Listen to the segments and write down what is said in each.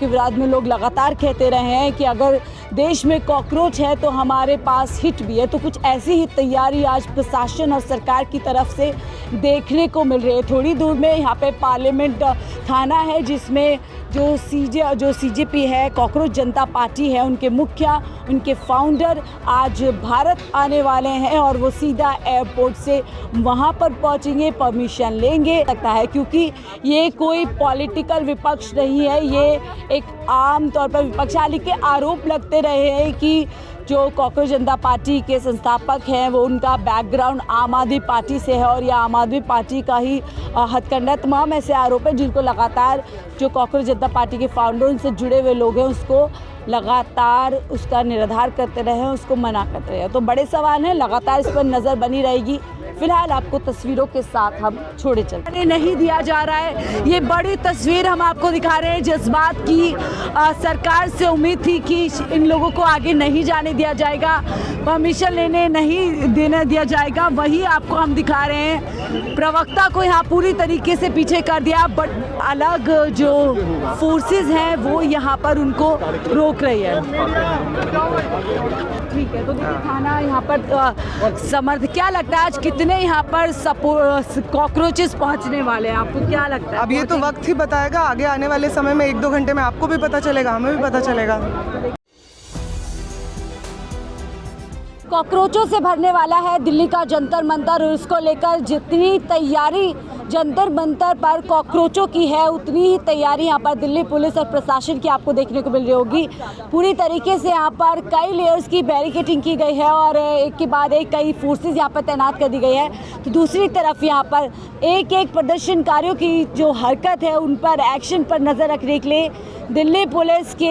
के विरोध में लोग लगातार कहते रहे हैं कि अगर देश में कॉकरोच है तो हमारे पास हिट भी है। तो कुछ ऐसी ही तैयारी आज प्रशासन और सरकार की तरफ से देखने को मिल रही है। थोड़ी दूर में यहाँ पे पार्लियामेंट थाना है, जिसमें जो सीजेपी है, कॉकरोच जनता पार्टी है, उनके मुखिया, उनके फाउंडर आज भारत आने वाले हैं और वो सीधा एयरपोर्ट से वहाँ पर पहुँचेंगे, परमिशन लेंगे। लगता है क्योंकि ये कोई पॉलिटिकल विपक्ष नहीं है, ये एक आम तौर पर विपक्ष है। के आरोप लगते रहे हैं कि जो कॉकरोच जनता पार्टी के संस्थापक हैं वो उनका बैकग्राउंड आम आदमी पार्टी से है और यह आम आदमी पार्टी का ही हथकंडा। तमाम ऐसे आरोप हैं जिनको लगातार जो कॉकरोच जनता पार्टी के फाउंडर उनसे जुड़े हुए लोग हैं उसको लगातार उसका निराधार करते रहे हैं, उसको मना करते रहे हैं। तो बड़े सवाल हैं, लगातार इस पर नज़र बनी रहेगी। फिलहाल आपको तस्वीरों के साथ हम छोड़े चलते नहीं दिया जा रहा है। ये बड़ी तस्वीर हम आपको दिखा रहे हैं जिस बात की सरकार से उम्मीद थी कि इन लोगों को आगे नहीं जाने दिया जाएगा, परमिशन लेने नहीं देने दिया जाएगा, वही आपको हम दिखा रहे हैं। प्रवक्ता को यहाँ पूरी तरीके से पीछे कर दिया, बट अलग जो फोर्सेस हैं वो यहाँ पर उनको रोक रही है। ठीक है, तो थाना यहाँ पर समर्थ, क्या लगता है आज कितने यहाँ पर कॉकरोचेस पहुँचने वाले हैं, आपको क्या लगता है? अब ये तो वक्त ही बताएगा, आगे आने वाले समय में 1-2 घंटे में आपको भी पता चलेगा, हमें भी पता चलेगा। कॉकरोचों से भरने वाला है दिल्ली का जंतर मंतर और उसको लेकर जितनी तैयारी जंतर मंतर पर कॉकरोचों की है उतनी ही तैयारी यहाँ पर दिल्ली पुलिस और प्रशासन की आपको देखने को मिल रही होगी। पूरी तरीके से यहाँ पर कई लेयर्स की बैरिकेडिंग की गई है और एक के बाद एक कई फोर्सेस यहाँ पर तैनात कर दी गई है। तो दूसरी तरफ यहाँ पर एक एक प्रदर्शनकारियों की जो हरकत है उन पर एक्शन पर नज़र रखने के लिए दिल्ली पुलिस के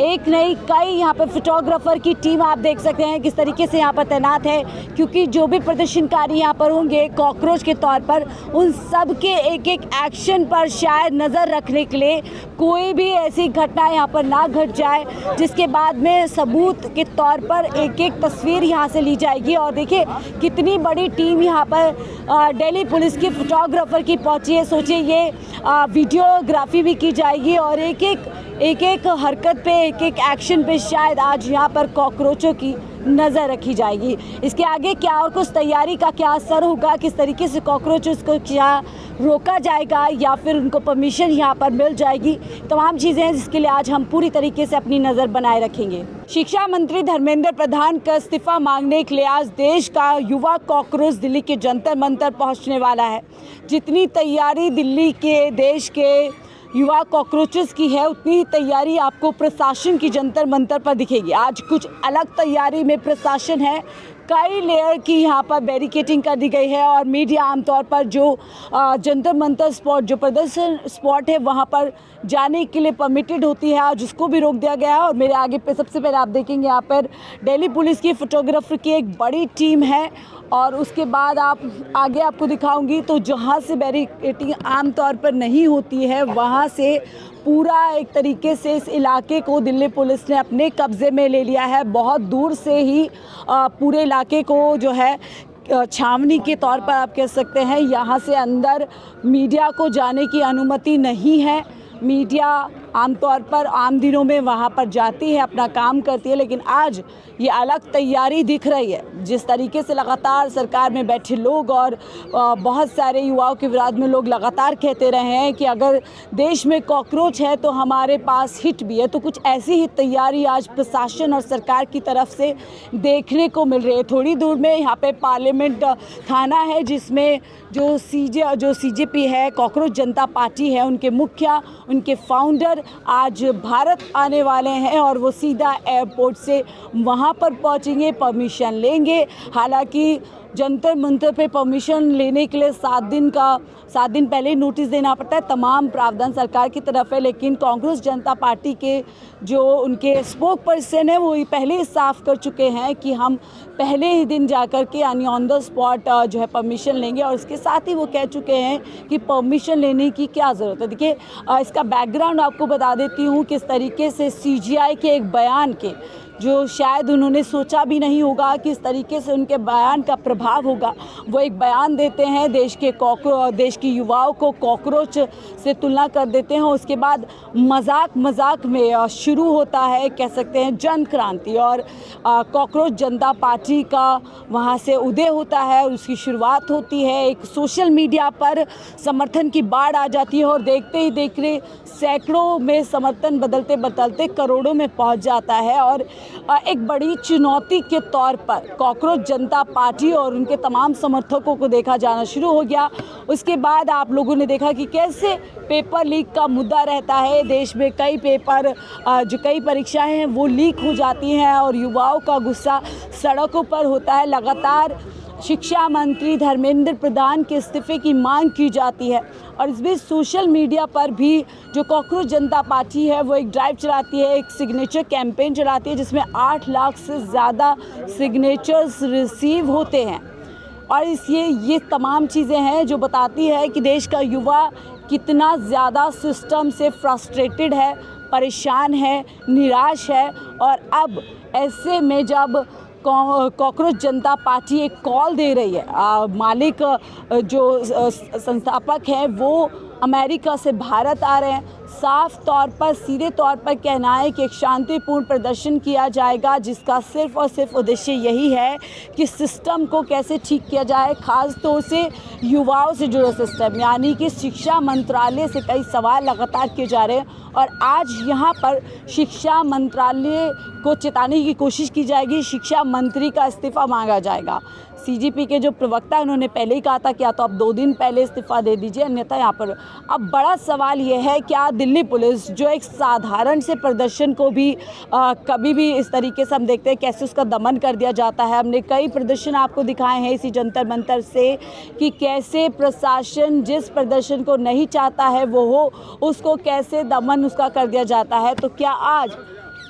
एक नई कई यहाँ पर फोटोग्राफर की टीम आप देख सकते हैं किस तरीके से यहाँ पर तैनात है, क्योंकि जो भी प्रदर्शनकारी यहाँ पर होंगे कॉकरोच के तौर पर उन सब के एक एक एक्शन पर शायद नज़र रखने के लिए कोई भी ऐसी घटना यहाँ पर ना घट जाए जिसके बाद में सबूत के तौर पर एक एक तस्वीर यहाँ से ली जाएगी। और देखिए कितनी बड़ी टीम यहाँ पर दिल्ली पुलिस की फोटोग्राफर की पहुँची है। सोचिए ये वीडियोग्राफी भी की जाएगी और एक एक हरकत पे एक एक एक्शन पे शायद आज यहाँ पर कॉकरोचों की नज़र रखी जाएगी। इसके आगे क्या और कुछ तैयारी का क्या असर होगा, किस तरीके से कॉकरोचेस को क्या रोका जाएगा या फिर उनको परमिशन यहाँ पर मिल जाएगी, तमाम चीज़ें हैं जिसके लिए आज हम पूरी तरीके से अपनी नज़र बनाए रखेंगे। शिक्षा मंत्री धर्मेंद्र प्रधान का इस्तीफा मांगने के लिए आज देश का युवा कॉकरोच दिल्ली के जंतर मंतर पहुँचने वाला है। जितनी तैयारी दिल्ली के देश के युवा कॉकरोचेस की है उतनी ही तैयारी आपको प्रशासन की जंतर मंतर पर दिखेगी। आज कुछ अलग तैयारी में प्रशासन है, कई लेयर की यहाँ पर बैरिकेडिंग कर दी गई है और मीडिया आमतौर पर जो जंतर मंतर स्पॉट जो प्रदर्शन स्पॉट है वहाँ पर जाने के लिए परमिटेड होती है, आज उसको भी रोक दिया गया है। और मेरे आगे पे सबसे पहले आप देखेंगे यहाँ पर दिल्ली पुलिस की फोटोग्राफर की एक बड़ी टीम है और उसके बाद आप आगे आपको दिखाऊंगी तो जहाँ से बैरिकेडिंग आमतौर पर नहीं होती है वहाँ से पूरा एक तरीके से इस इलाके को दिल्ली पुलिस ने अपने कब्ज़े में ले लिया है। बहुत दूर से ही पूरे इलाके को जो है छावनी के तौर पर आप कह सकते हैं, यहाँ से अंदर मीडिया को जाने की अनुमति नहीं है। मीडिया आमतौर पर आम दिनों में वहाँ पर जाती है, अपना काम करती है, लेकिन आज ये अलग तैयारी दिख रही है। जिस तरीके से लगातार सरकार में बैठे लोग और बहुत सारे युवाओं के विरोध में लोग लगातार कहते रहे हैं कि अगर देश में कॉकरोच है तो हमारे पास हिट भी है। तो कुछ ऐसी ही तैयारी आज प्रशासन और सरकार की तरफ से देखने को मिल रही है। थोड़ी दूर में यहाँ पे पार्लियामेंट थाना है, जिसमें जो सीजेपी है, कॉकरोच जनता पार्टी है, उनके मुखिया, उनके फाउंडर आज भारत आने वाले हैं और वो सीधा एयरपोर्ट से वहाँ पर पहुँचेंगे, परमिशन लेंगे। हालांकि जंतर मंतर पे परमिशन लेने के लिए 7 दिन पहले नोटिस देना पड़ता है, तमाम प्रावधान सरकार की तरफ है। लेकिन कांग्रेस जनता पार्टी के जो उनके स्पोक पर्सन है वो पहले ही साफ कर चुके हैं कि हम पहले ही दिन जाकर के यानी ऑन द स्पॉट जो है परमिशन लेंगे। और इसके साथ ही वो कह चुके हैं कि परमिशन लेने की क्या ज़रूरत है। देखिए इसका बैकग्राउंड आपको बता देती हूँ किस तरीके से CGI के एक बयान के जो शायद उन्होंने सोचा भी नहीं होगा कि इस तरीके से उनके बयान का प्रभाव होगा। वो एक बयान देते हैं, देश की युवाओं को कॉकरोच से तुलना कर देते हैं। उसके बाद मजाक में शुरू होता है, कह सकते हैं, जन क्रांति, और कॉकरोच जनता पार्टी का वहाँ से उदय होता है, उसकी शुरुआत होती है। एक सोशल मीडिया पर समर्थन की बाढ़ आ जाती है और देखते ही देखते सैकड़ों में समर्थन बदलते बदलते करोड़ों में पहुंच जाता है। और एक बड़ी चुनौती के तौर पर कॉकरोच जनता पार्टी और उनके तमाम समर्थकों को देखा जाना शुरू हो गया। उसके बाद आप लोगों ने देखा कि कैसे पेपर लीक का मुद्दा रहता है। देश में कई पेपर जो कई परीक्षाएं हैं वो लीक हो जाती हैं और युवाओं का गुस्सा सड़कों पर होता है। लगातार शिक्षा मंत्री धर्मेंद्र प्रधान के इस्तीफे की मांग की जाती है और इस बीच सोशल मीडिया पर भी जो कॉकरोच जनता पार्टी है वो एक ड्राइव चलाती है, एक सिग्नेचर कैंपेन चलाती है जिसमें 8 लाख से ज़्यादा सिग्नेचर्स रिसीव होते हैं। और ये तमाम चीज़ें हैं जो बताती है कि देश का युवा कितना ज़्यादा सिस्टम से फ्रस्ट्रेटेड है, परेशान है, निराश है। और अब ऐसे में जब कॉकरोच जनता पार्टी एक कॉल दे रही है, मालिक जो संस्थापक हैं वो अमेरिका से भारत आ रहे हैं, साफ तौर पर सीधे तौर पर कहना है कि एक शांतिपूर्ण प्रदर्शन किया जाएगा जिसका सिर्फ और सिर्फ उद्देश्य यही है कि सिस्टम को कैसे ठीक किया जाए, खास तौर से युवाओं से जुड़े सिस्टम, यानी कि शिक्षा मंत्रालय से कई सवाल लगातार किए जा रहे हैं। और आज यहाँ पर शिक्षा मंत्रालय को चेताने की कोशिश की जाएगी, शिक्षा मंत्री का इस्तीफ़ा मांगा जाएगा। सीजीपी के जो प्रवक्ता उन्होंने पहले ही कहा था कि या तो आप 2 दिन पहले इस्तीफ़ा दे दीजिए, अन्यथा यहाँ पर। अब बड़ा सवाल ये है, क्या दिल्ली पुलिस जो एक साधारण से प्रदर्शन को भी कभी भी इस तरीके से हम देखते हैं कैसे उसका दमन कर दिया जाता है। हमने कई प्रदर्शन आपको दिखाए हैं इसी जंतर मंतर से कि कैसे प्रशासन जिस प्रदर्शन को नहीं चाहता है वो हो, उसको कैसे दमन उसका कर दिया जाता है। तो क्या आज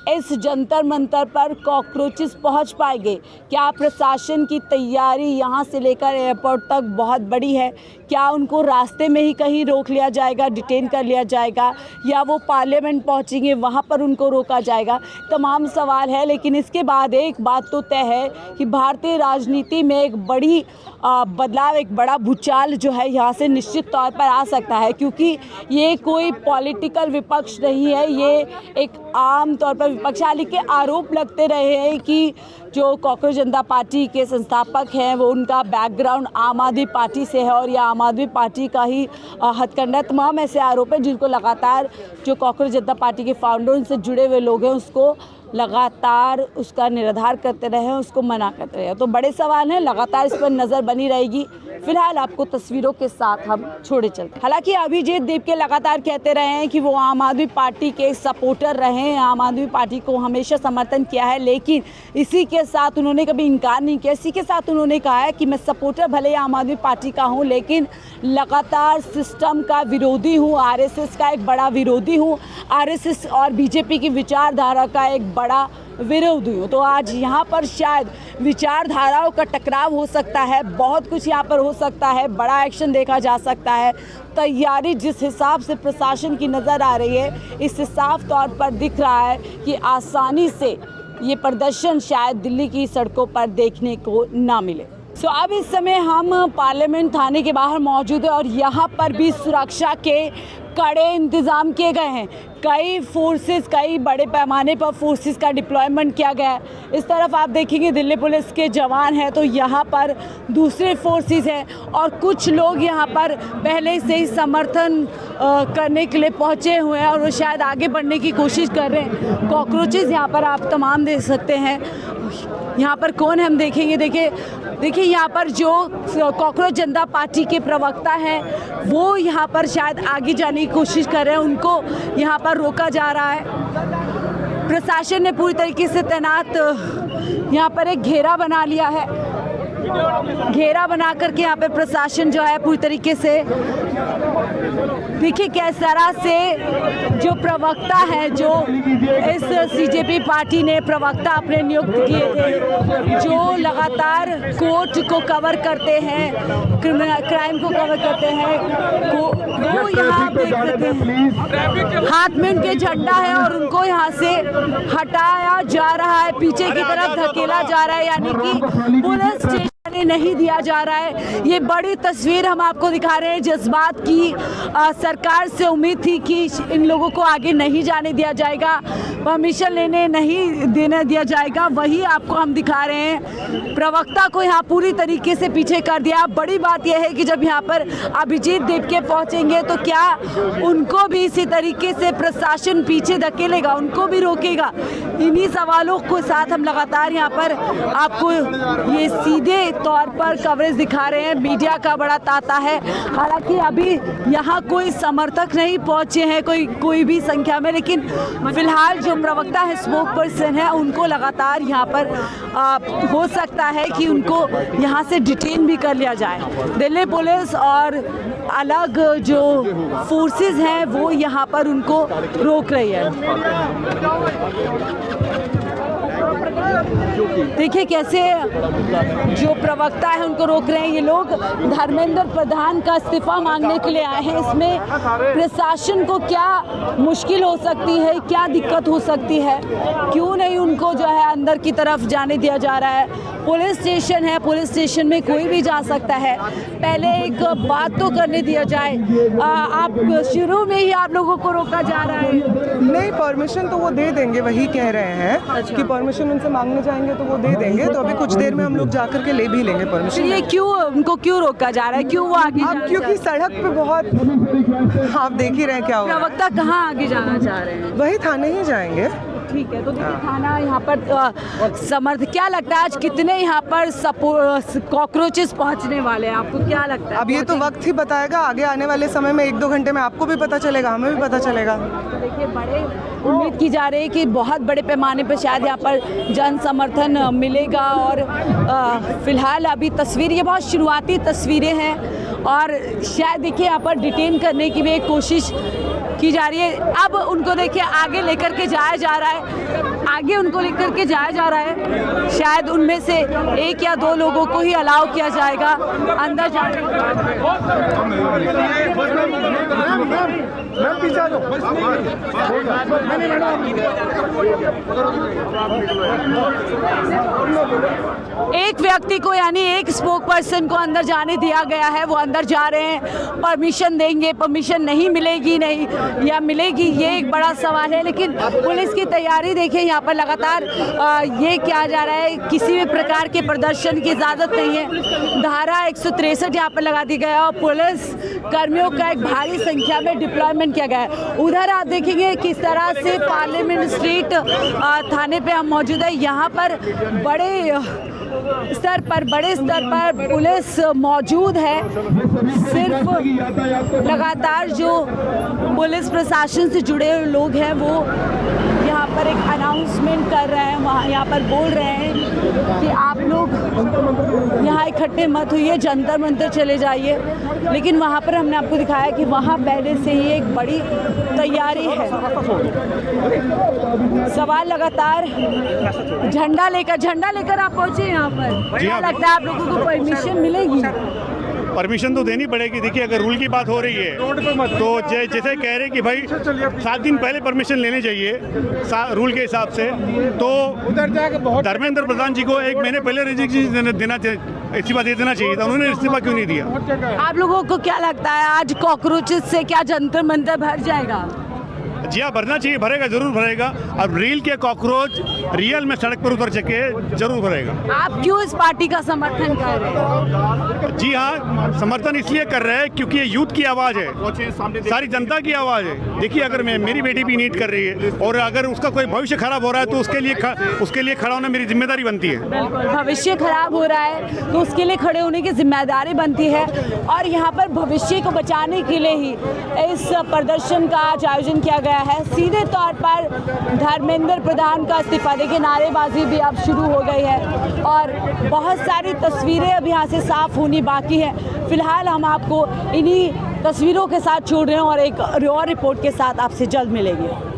इस जंतर मंतर पर कॉकरोचेस पहुंच पाएंगे? क्या प्रशासन की तैयारी यहां से लेकर एयरपोर्ट तक बहुत बड़ी है? क्या उनको रास्ते में ही कहीं रोक लिया जाएगा, डिटेन कर लिया जाएगा, या वो पार्लियामेंट पहुंचेंगे वहां पर उनको रोका जाएगा? तमाम सवाल है। लेकिन इसके बाद एक बात तो तय है कि भारतीय राजनीति में एक बड़ी बदलाव, एक बड़ा भूचाल जो है यहाँ से निश्चित तौर पर आ सकता है, क्योंकि ये कोई पॉलिटिकल विपक्ष नहीं है, ये एक आम तौर पर विपक्ष। हालांकि आरोप लगते रहे हैं कि जो कॉकरोच जनता पार्टी के संस्थापक हैं वो उनका बैकग्राउंड आम आदमी पार्टी से है और यह आम आदमी पार्टी का ही हथकंडा। तमाम ऐसे आरोप हैं जिनको लगातार जो कॉकरोच जनता पार्टी के फाउंडर से जुड़े हुए लोग हैं उसको लगातार उसका निराधार करते रहे, उसको मना करते रहे। तो बड़े सवाल हैं, लगातार इस पर नज़र बनी रहेगी। फिलहाल आपको तस्वीरों के साथ हम छोड़े चलते। हालांकि अभिजीत दीप लगातार कहते रहे हैं कि वो आम आदमी पार्टी के सपोर्टर रहे हैं, आम आदमी पार्टी को हमेशा समर्थन किया है, लेकिन इसी के साथ उन्होंने कभी इनकार नहीं किया। इसी के साथ उन्होंने कहा है कि मैं सपोर्टर भले आम आदमी पार्टी का हूँ, लेकिन लगातार सिस्टम का विरोधी हूँ, आरएसएस का एक बड़ा विरोधी हूँ, आरएसएस और बीजेपी की विचारधारा का एक बड़ा विरोधी हूँ। तो आज यहाँ पर शायद विचारधाराओं का टकराव हो सकता है, बहुत कुछ यहाँ पर हो सकता है, बड़ा एक्शन देखा जा सकता है। तैयारी जिस हिसाब से प्रशासन की नज़र आ रही है, इससे साफ तौर पर दिख रहा है कि आसानी से ये प्रदर्शन शायद दिल्ली की सड़कों पर देखने को ना मिले। अब इस समय हम पार्लियामेंट थाने के बाहर मौजूद है और यहाँ पर भी सुरक्षा के कड़े इंतज़ाम किए गए हैं। कई बड़े पैमाने पर फोर्सेस का डिप्लॉयमेंट किया गया है। इस तरफ आप देखेंगे दिल्ली पुलिस के जवान हैं, तो यहाँ पर दूसरे फोर्सेस हैं और कुछ लोग यहाँ पर पहले से ही समर्थन करने के लिए पहुँचे हुए हैं और वो शायद आगे बढ़ने की कोशिश कर रहे हैं। कॉकरोचेस यहाँ पर आप तमाम देख सकते हैं। यहाँ पर कौन है हम देखेंगे। देखिए यहाँ पर जो कॉकरोच जनता पार्टी के प्रवक्ता हैं वो यहाँ पर शायद आगे जाने की कोशिश कर रहे हैं, उनको यहाँ पर रोका जा रहा है। प्रशासन ने पूरी तरीके से तैनात यहाँ पर एक घेरा बना लिया है। घेरा बना करके यहाँ पे प्रशासन जो है पूरी तरीके से देखिए किस तरह से जो प्रवक्ता है, जो इस सीजेपी पार्टी ने प्रवक्ता अपने नियुक्त किए थे, जो लगातार कोर्ट को कवर करते हैं, क्राइम को कवर करते हैं, वो यहाँ आप देख सकते हैं हाथ में उनके झंडा है और उनको यहाँ से हटाया जा रहा है, पीछे की तरफ धकेला जा रहा है, यानी कि पुलिस स्टेशन नहीं दिया जा रहा है। ये बड़ी तस्वीर हम आपको दिखा रहे हैं जिस बात की सरकार से उम्मीद थी कि इन लोगों को आगे नहीं जाने दिया जाएगा, परमिशन लेने नहीं देने दिया जाएगा, वही आपको हम दिखा रहे हैं। प्रवक्ता को यहाँ पूरी तरीके से पीछे कर दिया। बड़ी बात यह है कि जब यहाँ पर अभिजीत देवके पहुँचेंगे तो क्या उनको भी इसी तरीके से प्रशासन पीछे धकेलेगा, उनको भी रोकेगा? इन्हीं सवालों के साथ हम लगातार यहाँ पर आपको ये सीधे तौर पर कवरेज दिखा रहे हैं। मीडिया का बड़ा तांता है, हालांकि अभी यहाँ कोई समर्थक नहीं पहुँचे हैं कोई भी संख्या में, लेकिन फिलहाल जो प्रवक्ता है, स्पोक पर्सन है, उनको लगातार यहाँ पर हो सकता है कि उनको यहाँ से डिटेन भी कर लिया जाए। दिल्ली पुलिस और अलग जो फोर्सेस हैं वो यहाँ पर उनको रोक रही है। देखिए कैसे जो प्रवक्ता है उनको रोक रहे हैं ये लोग। धर्मेंद्र प्रधान का इस्तीफा मांगने के लिए आए हैं। इसमें प्रशासन को क्या मुश्किल हो सकती है, क्या दिक्कत हो सकती है, क्यों नहीं उनको जो है अंदर की तरफ जाने दिया जा रहा है? पुलिस स्टेशन है, पुलिस स्टेशन में कोई भी जा सकता है। पहले एक बात तो करने दिया जाए। आप शुरू में ही आप लोगों को रोका जा रहा है। नहीं, परमिशन तो वो दे देंगे, वही कह रहे हैं कि परमिशन उनसे मांगने जाएंगे तो वो दे देंगे। तो अभी कुछ देर में हम लोग जाकर के ले भी लेंगे परमिशन। ये क्यों उनको क्यों रोका जा रहा है, क्यों वो आगे अब क्योंकि सड़क पे बहुत आप देख ही रहे हैं क्या हो रहा है। प्रवक्ता कहाँ आगे जाना चाह रहे हैं? वही थाने ही जाएंगे। ठीक है, तो देखिए थाना यहाँ पर समर्थ, क्या लगता है आज कितने यहाँ पर कॉकरोचेस पहुँचने वाले हैं, आपको क्या लगता है? अब ये तो वक्त ही बताएगा, आगे आने वाले समय में 1-2 घंटे में आपको भी पता चलेगा, हमें भी पता चलेगा। देखिए बड़े उम्मीद की जा रही है कि बहुत बड़े पैमाने पर शायद यहाँ पर जन समर्थन मिलेगा। और फिलहाल अभी तस्वीर, ये बहुत शुरुआती तस्वीरें हैं और शायद देखिए यहाँ पर डिटेन करने की भी एक कोशिश की जा रही है। अब उनको देखिए आगे लेकर के जाया जा रहा है, आगे उनको लेकर के जाया जा रहा है। शायद उनमें से 1 या 2 लोगों को ही अलाउ किया जाएगा अंदर जाने। एक व्यक्ति को यानी एक स्पोक पर्सन को अंदर जाने दिया गया है, वो अंदर जा रहे हैं। परमिशन देंगे, परमिशन नहीं मिलेगी, नहीं या मिलेगी, ये एक बड़ा सवाल है। लेकिन पुलिस की तैयारी देखिए, यहाँ पर लगातार ये किया जा रहा है, किसी भी प्रकार के प्रदर्शन की इजाज़त नहीं है। धारा 163 यहाँ पर लगा दी गया है और पुलिस कर्मियों का एक भारी संख्या में डिप्लॉयमेंट किया गया है। उधर आप देखेंगे किस तरह से पार्लियामेंट स्ट्रीट थाने पे हम मौजूद है। यहाँ पर बड़े स्तर पर पुलिस मौजूद है। सिर्फ लगातार जो पुलिस प्रशासन से जुड़े हुए लोग हैं वो यहाँ पर एक अनाउंसमेंट कर रहे हैं, वहाँ यहाँ पर बोल रहे हैं कि आप लोग यहाँ इकट्ठे मत होइए, जंतर मंतर चले जाइए। लेकिन वहाँ पर हमने आपको दिखाया कि वहाँ पहले से ही एक बड़ी तैयारी है। सवाल लगातार झंडा लेकर आप पहुँचे यहाँ पर, क्या लगता है आप लोगों को परमिशन मिलेगी? परमिशन तो देनी पड़ेगी। देखिए अगर रूल की बात हो रही है तो जैसे कह रहे कि भाई 7 दिन पहले परमिशन लेनी चाहिए रूल के हिसाब से, तो धर्मेंद्र प्रधान जी को 1 महीने पहले रेजिग्नेशन देना चाहिए, इस्तीफा दे देना चाहिए था। उन्होंने इस्तीफा क्यों नहीं दिया? आप लोगों को क्या लगता है आज कॉकरोचेस से क्या जंतर मंतर भर जाएगा? जी हाँ, भरना चाहिए, भरेगा, जरूर भरेगा। अब रील के कॉकरोच रियल में सड़क पर उतर सके, जरूर भरेगा। आप क्यों इस पार्टी का समर्थन कर रहे हैं? जी हाँ, समर्थन इसलिए कर रहे हैं क्योंकि ये यूथ की आवाज़ है, सारी जनता की आवाज़ है। देखिए अगर मेरी बेटी भी नीट कर रही है और अगर उसका कोई भविष्य खराब हो रहा है तो उसके लिए खड़ा होना मेरी जिम्मेदारी बनती है। बिल्कुल, भविष्य खराब हो रहा है तो उसके लिए खड़े होने की जिम्मेदारी बनती है। और यहाँ पर भविष्य को बचाने के लिए ही इस प्रदर्शन का आज आयोजन किया गया है। सीधे तौर पर धर्मेंद्र प्रधान का इस्तीफा, देखिए नारेबाजी भी अब शुरू हो गई है और बहुत सारी तस्वीरें अब यहाँ से साफ होनी बाकी है। फिलहाल हम आपको इन्हीं तस्वीरों के साथ छोड़ रहे हैं और एक और रिपोर्ट के साथ आपसे जल्द मिलेंगे।